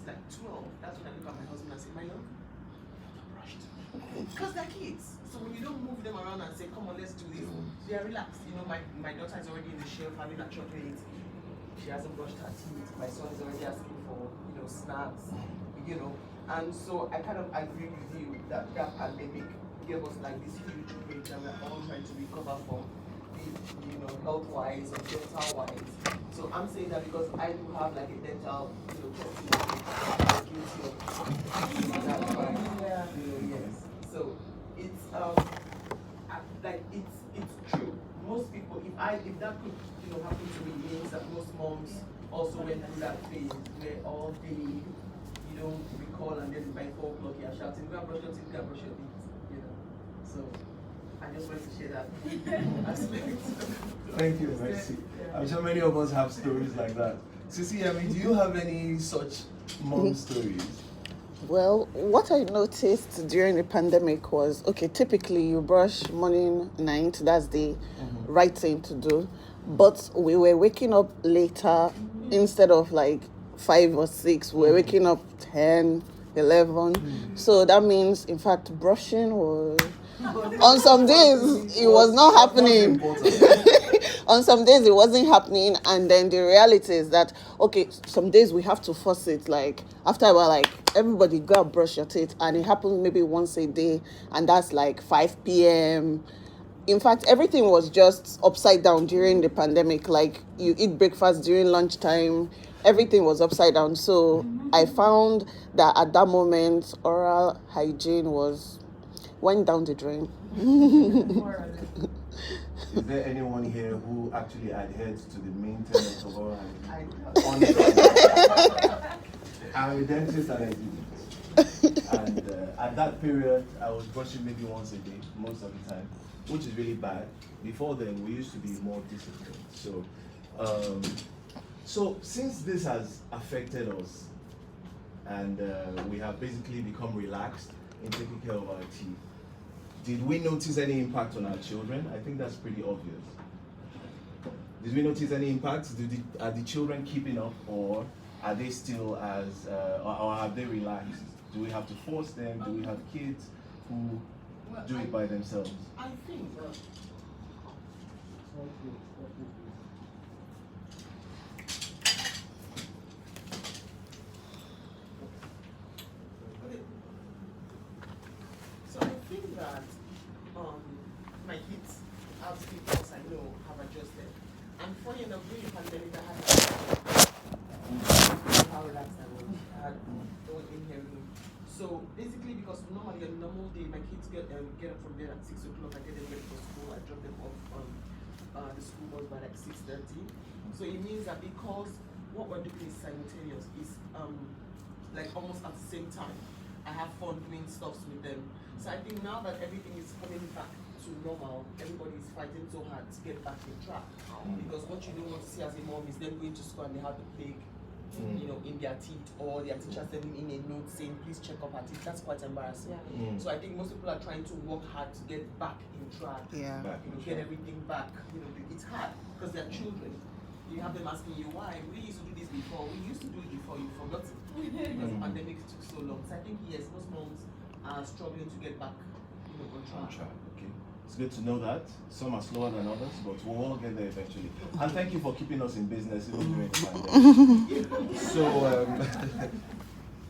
like 12, that's when I look at my husband and say, my love, because they're kids. So when you don't move them around and say, come on, let's do this, they are relaxed. You know, my daughter is already in the shelf having a chocolate. She hasn't brushed her teeth. My son is already asking for, snacks, And so I kind of agree with you that pandemic gave us like this huge break that we're all trying to recover from, health-wise or dental-wise. So I'm saying that because I do have like a dental, testimony, I'm guilty of that part. Yes. So it's it's true. Most people, if that could happen to me, means that most moms also went through that phase where all day you don't recall, and then by 4 o'clock you're shouting, go and brush your teeth, go and brush your teeth, So I just wanted to share that aspect. Thank you, Mercy. I'm sure many of us have stories like that. Sisi Yemmie, do you have any such mom stories? Well, what I noticed during the pandemic was, typically you brush morning, night, that's the right thing to do. But we were waking up later instead of like 5 or 6. We were waking up 10, 11. So that means, in fact, brushing was... On some days, it was not happening. On some days, it wasn't happening. And then the reality is that, some days we have to force it. Like, after a while, everybody go and brush your teeth. And it happens maybe once a day. And that's like 5 p.m. In fact, everything was just upside down during the pandemic. Like, you eat breakfast during lunchtime. Everything was upside down. So I found that at that moment, oral hygiene went down the drain. Is there anyone here who actually adheres to the main tenets of oral hygiene? I'm a dentist and I didn't. And at that period, I was brushing maybe once a day, most of the time, which is really bad. Before then, we used to be more disciplined. So since this has affected us, and we have basically become relaxed in taking care of our teeth, did we notice any impact on our children? I think that's pretty obvious. Did we notice any impact? Are the children keeping up, or are they still as, or have they relaxed? Do we have to force them? Do we have kids who do it by themselves? I think. So I think that my kids, as people I know, have adjusted. And funny enough, during the pandemic, I had how relaxed I was. I had no one in here. So basically, because normally on a normal day, my kids get up from bed at 6 o'clock. I get them ready for school. I drop them off on the school bus by like 6:30. So it means that because what we're doing is simultaneous, is like almost at the same time. I have fun doing stuff with them. So I think now that everything is coming back to normal, everybody is fighting so hard to get back in track. Because what you don't want to see as a mom is them going to school and they have the plague, in their teeth, or their teacher sending in a note saying, please check up our teeth. That's quite embarrassing. So I think most people are trying to work hard to get back in track. Get everything back. It's hard because they're children. You have them asking you why. We used to do this before. We used to do it before. You forgot it because the pandemic took so long. So I think yes, most moms are struggling to get back, on track. Okay, it's good to know that. Some are slower than others, but we'll all get there eventually. And thank you for keeping us in business even during the pandemic.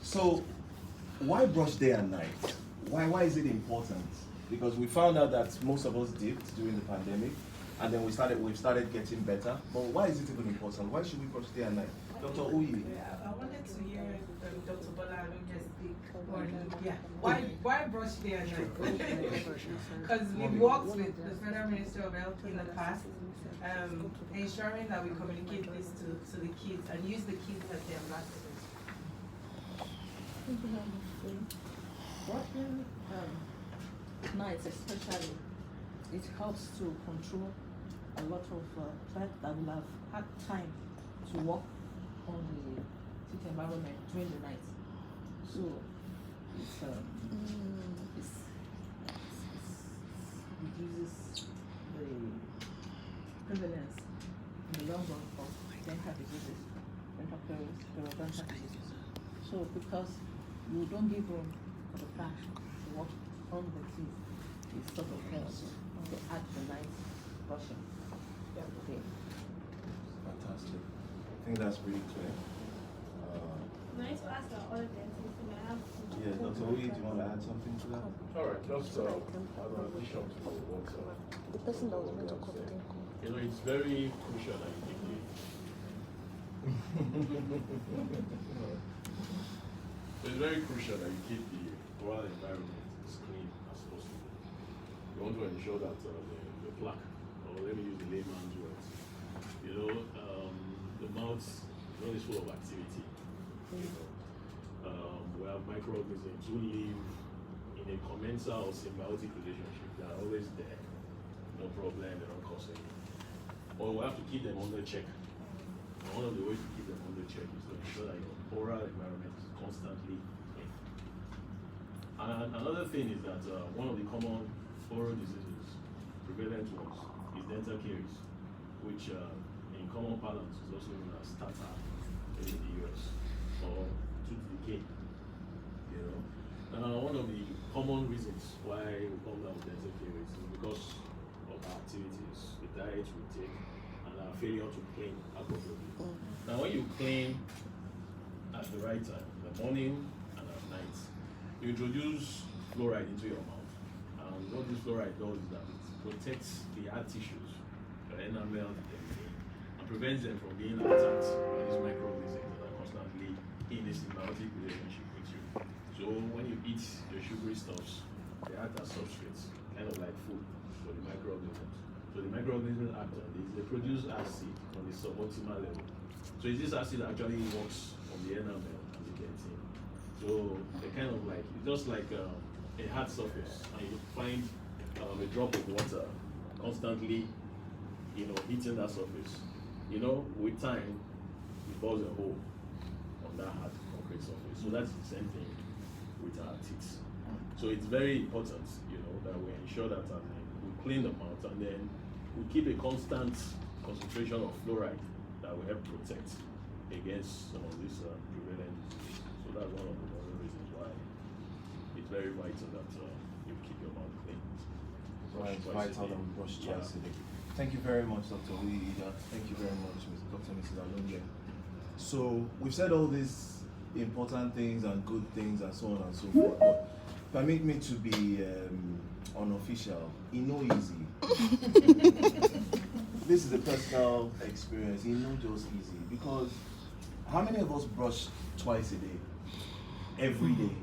So why brush day and night? Why is it important? Because we found out that most of us dipped during the pandemic. And then we've started getting better. But why is it even important? Why should we brush day and night? Dr. Uyi. I wanted to hear Dr. Bola just speak. Why brush day and night? Because we've worked with the Federal Minister of Health in the past, ensuring that we communicate this to the kids and use the kids as their ambassadors. Brushing nights especially, it helps to control a lot of fat that will have had time to work on the teeth environment during the night. So it reduces the prevalence in the long run of dental diseases, dental periodontal diseases. So So because you don't give room for the brush to work on the teeth, it sort of helps to add the nice brushing. Okay. Fantastic. I think that's pretty clear. Nice to ask our other dentists. We have Yeah, Dr. Oye, do you want to add something to that? All right, just an addition to what The person that was meant to Dr. come said. didn't come. You know, it's very crucial that you keep the it's very crucial that you keep the oral environment as clean as possible. You want to ensure that the plaque, or let me use the layman's words, you know, the mouth is full of activity. You know, we have microorganisms who live in a commensal or symbiotic relationship. They are always there, no problem, they don't cause any. But we have to keep them under check. And one of the ways to keep them under check is to ensure that your oral environment is constantly clean. And another thing is that one of the common oral diseases, prevalent ones, is dental caries, which in common parlance is also known as tartar in the US, or tooth decay. You know, one of the common reasons why we come down with dental caries is because of our activities, the diet we take, and our failure to clean appropriately. Now, when you clean at the right time, in the morning and at night, you introduce fluoride into your mouth. And what this fluoride does is that it protects the hard tissues, the enamel, and everything, and prevents them from being attacked by these microorganisms that are constantly in a symbiotic relationship with you. So when you eat your sugary stuffs, they act as substrates, kind of like food for the microorganisms. So the microorganisms act on this, they produce acid on the suboptimal level. So it's this acid that actually works on the enamel as it gets in. So they kind of like, it's just like a hard surface, and you find a drop of water constantly, you know, hitting that surface. You know, with time, it bores a hole on that hard concrete surface. So that's the same thing with our teeth. So it's very important, you know, that we ensure that we clean them out, and then we keep a constant concentration of fluoride that will help protect against some of these prevalent diseases. So that's one of the other reasons why it's very vital that you keep your mouth clean. Right, it's vital that we brush twice a day. Thank you very much, Dr. Oye. Thank you very much, Dr. and Mrs. Alonge. So we've said all these important things and good things and so on and so forth, but permit me to be unofficial. It's no easy. This is a personal experience. It's not just easy, because how many of us brush twice a day, every day?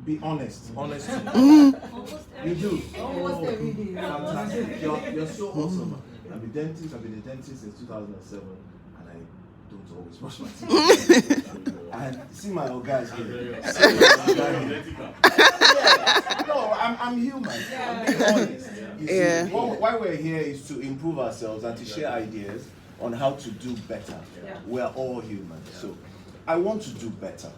Be honest, honest. You do. Almost every day. Fantastic. You're so awesome. I've been a dentist since 2007, and I don't always brush my teeth. And see my old guys here. No, I'm human. I'm being honest. You see, why we're here is to improve ourselves and to share ideas on how to do better. We're all human. So I want to do better.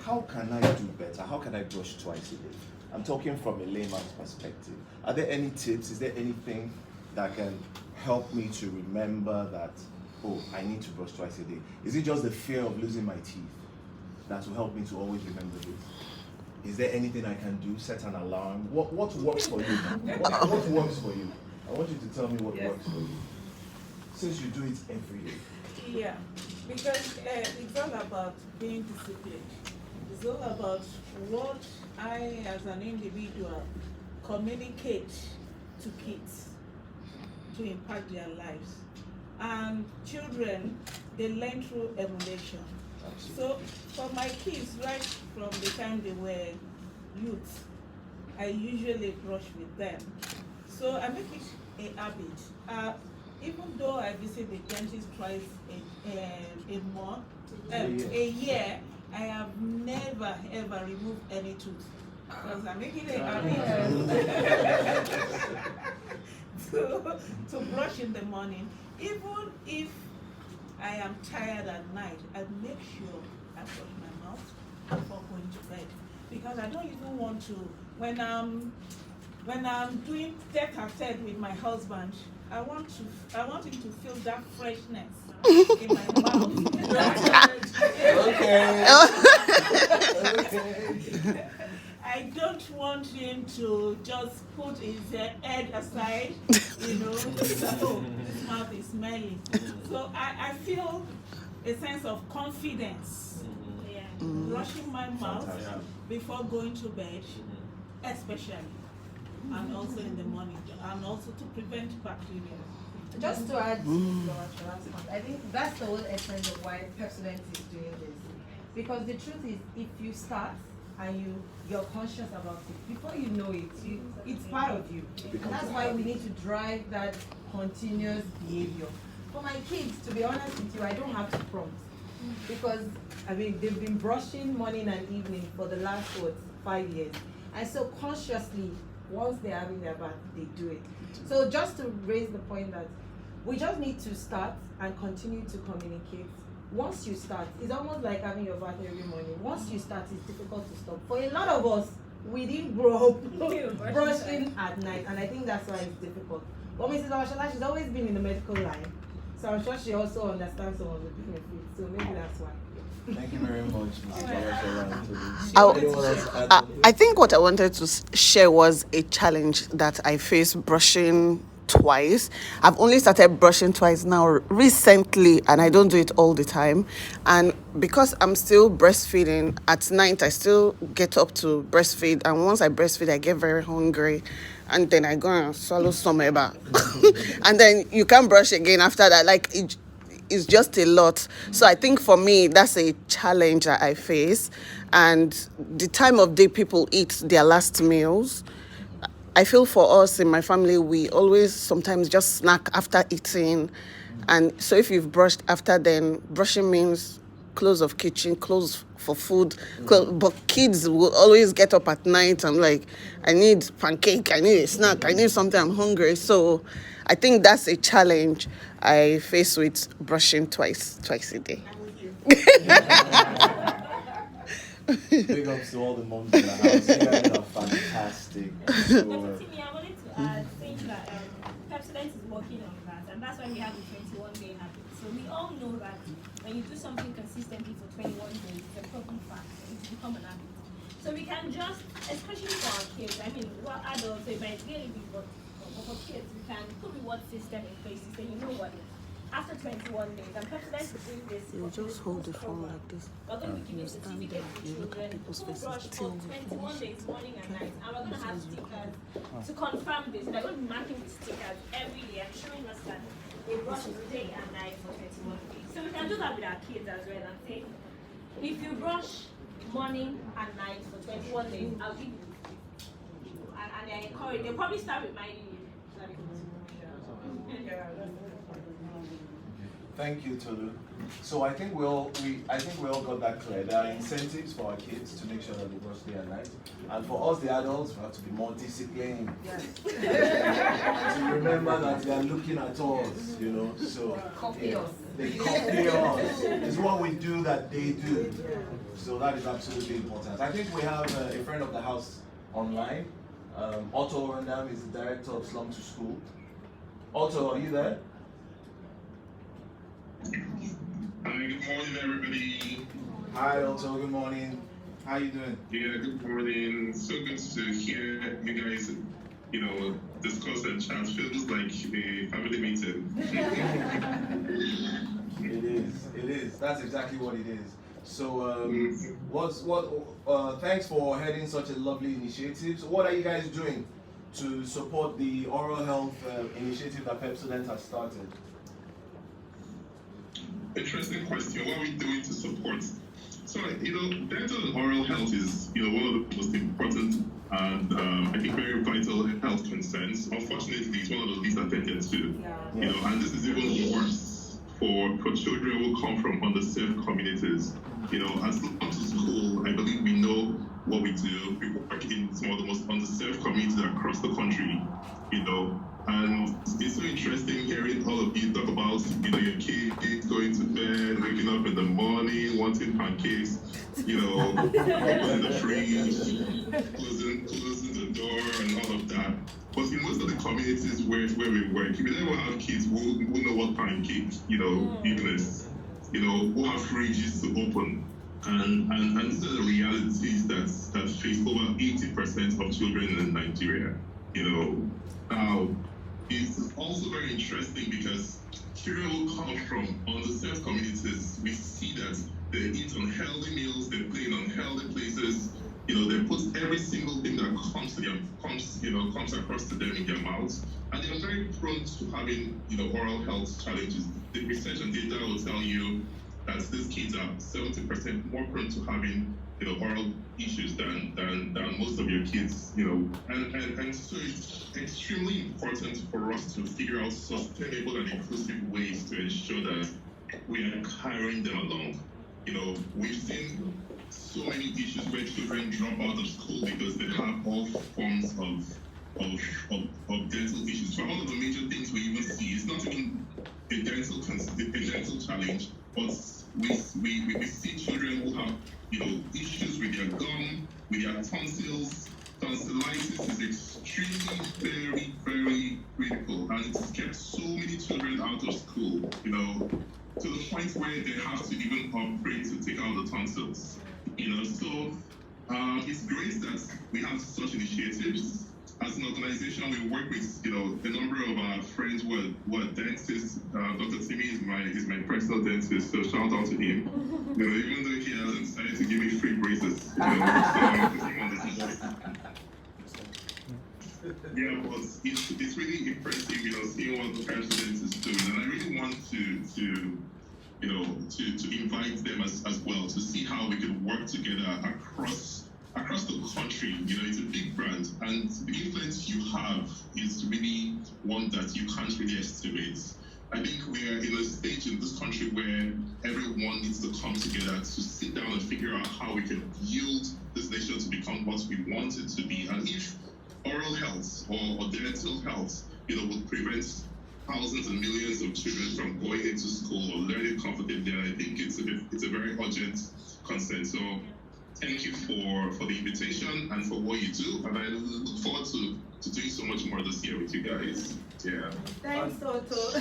How can I do better? How can I brush twice a day? I'm talking from a layman's perspective. Are there any tips? Is there anything that can help me to remember that, oh, I need to brush twice a day? Is it just the fear of losing my teeth that will help me to always remember this? Is there anything I can do? Set an alarm? What works for you? What works for you? I want you to tell me what works for you. Since you do it every day. Yeah, because it's all about being disciplined. It's all about what I, as an individual, communicate to kids to impact their lives. And children, they learn through emulation. So for my kids, right from the time they were youth, I usually brush with them. So I make it a habit. Even though I visit the dentist twice a year, I have never ever removed any tooth. Because I make it a habit to brush in the morning. Even if I am tired at night, I make sure I brush my mouth before going to bed. Because I don't even want to, when I'm doing tete-a-tete with my husband, I want him to feel that freshness in my mouth. Okay. I don't want him to just put his head aside, just like, oh, this mouth is smelling. So I feel a sense of confidence, brushing my mouth before going to bed, especially, and also in the morning, and also to prevent bacteria. Just to add to our last point, I think that's the whole essence of why Pepsodent is doing this. Because the truth is, if you start and you're conscious about it, before you know it, it's part of you. And that's why we need to drive that continuous behavior. For my kids, to be honest with you, I don't have to prompt. Because, they've been brushing morning and evening for the last, 5 years. And so consciously, once they're having their bath, they do it. So just to raise the point that we just need to start and continue to communicate. Once you start, it's almost like having your bath every morning. Once you start, it's difficult to stop. For a lot of us, we didn't grow up brushing at night, and I think that's why it's difficult. But Mrs. Awashala, she's always been in the medical line, so I'm sure she also understands some of the benefits. So maybe that's why. Thank you very much, Mrs. Awashala. I think what I wanted to share was a challenge that I faced brushing twice. I've only started brushing twice now recently, and I don't do it all the time. And because I'm still breastfeeding, at night I still get up to breastfeed, and once I breastfeed I get very hungry, and then I go and swallow some eba. And then you can't brush again after that. Like it's just a lot. So I think for me that's a challenge that I face. And the time of day people eat their last meals, I feel for us in my family, we always sometimes just snack after eating. And so if you've brushed after, then brushing means close of kitchen, close for food. But kids will always get up at night. I'm like, I need pancake, I need a snack, I need something, I'm hungry. So I think that's a challenge I face with brushing twice a day. I'm with you. Big ups to all the moms in the house. You guys are fantastic. So, Dr. Timmy, I wanted to add, saying that Pepsodent is working on that, and that's why we have the 21-day habit. So we all know that when you do something consistently for 21 days, it's a proven fact. It's become an habit. So we can just, especially for our kids, well, adults, it might be a little bit, but for kids, we can put reward system in place to say, you know what? After 21 days, and Pepsodent is doing this. You just hold the phone like this. We're going to give you a certificate to children who brush for 21 days, morning and night. And we're going to have stickers to confirm this. They're going to be marking the stickers every day and showing us that they brush day and night for 21 days. So we can do that with our kids as well and say, if you brush morning and night for 21 days, I'll give you. And they're encouraged. They'll probably start reminding you. thank you, Tolu. So I think we all got that clear. There are incentives for our kids to make sure that they brush day and night, and for us, the adults, we have to be more disciplined. Yes. To remember that they are looking at us, So Copy us. They copy us. It's what we do that they do. So that is absolutely important. I think we have a friend of the house online. Otto Randam is the director of Slum to School. Otto, are you there? Hi, good morning, everybody. Hi, Otto. Good morning. How you doing? Yeah, good morning. So good to hear you guys, discuss and chat. Feels like a family meeting. It is. That's exactly what it is. So, thanks for heading such a lovely initiative. So, what are you guys doing to support the oral health initiative that Pepsodent has started? Interesting question. What are we doing to support? So, dental and oral health is, one of the most important and I think very vital health concerns. Unfortunately, it's one of the least attended to. And this is even worse for children who come from underserved communities. As we come to school, I believe we know what we do. We work in some of the most underserved communities across the country, and it's so interesting hearing all of you talk about, your kids going to bed, waking up in the morning, wanting pancakes, opening the fridge, closing the door and all of that. But in most of the communities where we work, we never have kids who know what pancake, is, who have fridges to open. And these are the realities face over 80% of children in Nigeria. Now it's also very interesting because children who come from underserved communities, we see that they eat unhealthy meals, they play in unhealthy places. They put every single thing that comes across to them in their mouths, and they're very prone to having, oral health challenges. The research and data will tell you that these kids are 70% more prone to having, oral issues than most of your kids, and so it's extremely important for us to figure out sustainable and inclusive ways to ensure that we are carrying them along. We've seen so many issues where children drop out of school because they have all forms of dental issues. So one of the major things we even see is not even a dental challenge, but we see children who have issues with their gum, with their tonsils. Tonsillitis is extremely very, very critical, and it's kept so many children out of school, to the point where they have to even upgrade to take out the tonsils. So it's great that we have such initiatives. As an organization, we work with, a number of our friends who are dentists. Dr. Timmy is my personal dentist, so shout out to him. Even though he hasn't decided to give me free braces. Yeah, but it's really impressive, seeing what the Pepsodent is doing, and I really want to invite them as well to see how we can work together across the country. It's a big brand, and the influence you have is really one that you can't really estimate. I think we are in a stage in this country where everyone needs to come together to sit down and figure out how we can build this nation to become what we want it to be. And if oral health or dental health, would prevent thousands and millions of children from going into school or learning comfortably, I think it's a very urgent concern. So thank you for the invitation and for what you do, and I look forward to doing so much more this year with you guys. Yeah. Thanks, Toto.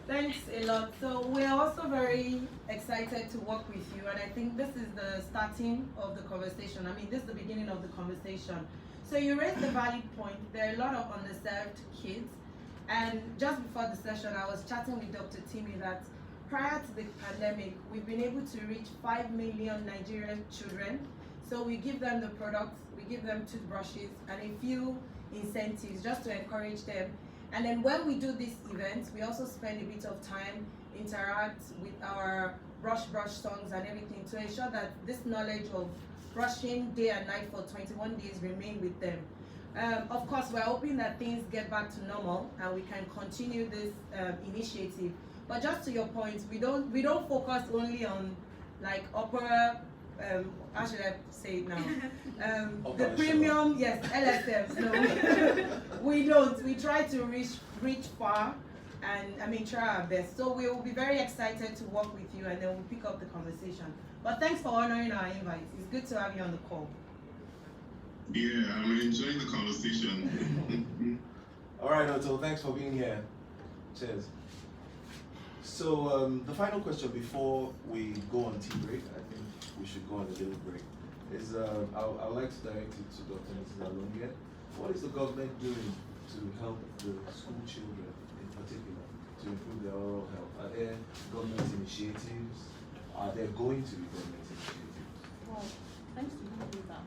Thanks a lot. So we're also very excited to work with you, and I think this is the starting of the conversation. This is the beginning of the conversation. So you raised a valid point. There are a lot of underserved kids, and just before the session, I was chatting with Dr. Timmy that prior to the pandemic, we've been able to reach 5 million Nigerian children. So we give them the products, we give them toothbrushes, and a few incentives just to encourage them. And then when we do these events, we also spend a bit of time interact with our brush songs and everything to ensure that this knowledge of brushing day and night for 21 days remain with them. Of course, we're hoping that things get back to normal and we can continue this initiative. But just to your point, we don't focus only on like upper, how should I say it now? The premium, yes, LSMs. No, we don't. We try to reach far, and try our best. So we will be very excited to work with you, and then we'll pick up the conversation. But thanks for honoring our invite. It's good to have you on the call. Yeah, I'm enjoying the conversation. All right, Otto, thanks for being here. Cheers. So the final question before we go on tea break, I think we should go on a little break, is I'd like to direct it to Dr. Mrs. Alonge. What is the government doing to help the school children in particular to improve their oral health? Are there government initiatives? Are there going to be government initiatives? Well, thanks to you, that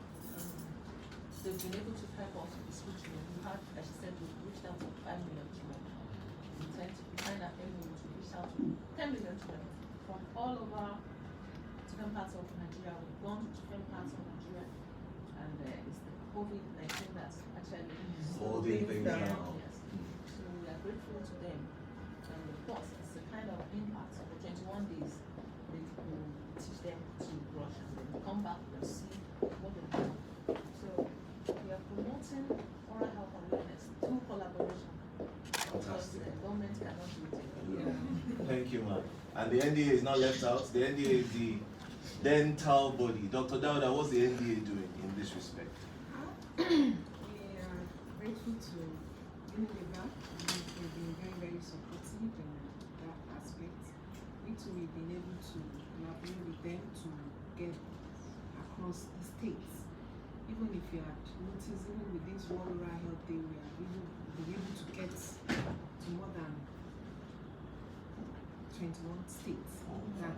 they've been able to help us with the school children. We have, as you said, we've reached out to 5 million children. We intend to find out to reach out to 10 million children from all over different parts of Nigeria. We've gone to different parts of Nigeria, and it's the COVID-19 that's actually holding things down. Yes. So we are grateful to them. And of course, it's a kind of impact of the 21 days. They will teach them to brush, and then come back and see what they do. So we are promoting oral health awareness through collaboration. Fantastic. Because the government cannot do it alone. Thank you, man. And the NDA is not left out. The NDA is the dental body. Dr. Dauda, what's the NDA doing in this respect? We are grateful to Unilever, and they've been very, very supportive in that aspect. We too, we've been able to collaborate with them to get across the states. even if you had noticed, even with this World Oral Health Day, we are able to get to more than 21 states that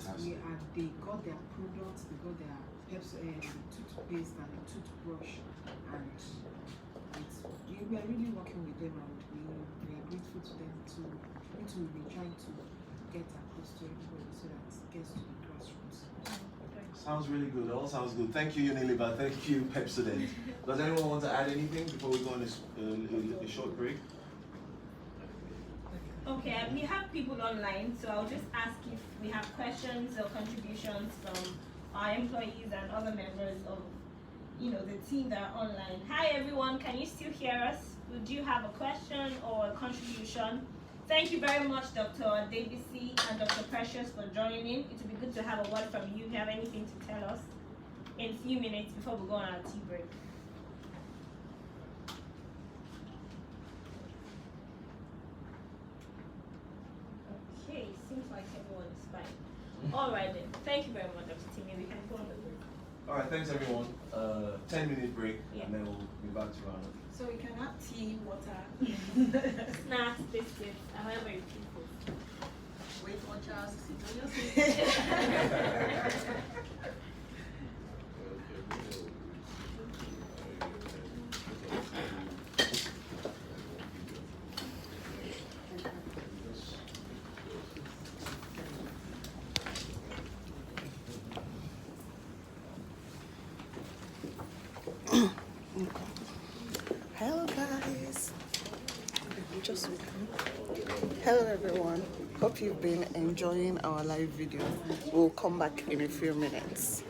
they got their products, they got their toothpaste and toothbrush, and we are really working with them, and we are grateful to them too. We too will be trying to get across to everybody so that it gets to the grassroots. Sounds really good. All sounds good. Thank you, Unilever. Thank you, Pepsodent. Does anyone want to add anything before we go on a short break? Okay, we have people online, so I'll just ask if we have questions or contributions from our employees and other members of, the team that are online. Hi everyone, can you still hear us? Would you have a question or a contribution? Thank you very much, Dr. Davisi and Dr. Precious, for joining in. It would be good to have a word from you if you have anything to tell us in a few minutes before we go on our tea break. Okay, seems like everyone is fine. All right then. Thank you very much, Dr. Timmy. We can go on the break. All right, thanks everyone. 10-minute break, and then we'll be back to round up. So we can have tea, water, Snacks, biscuits, however you keep it. Wait for Charles to Hello guys. Hello everyone. Hope you've been enjoying our live video. We'll come back in a few minutes.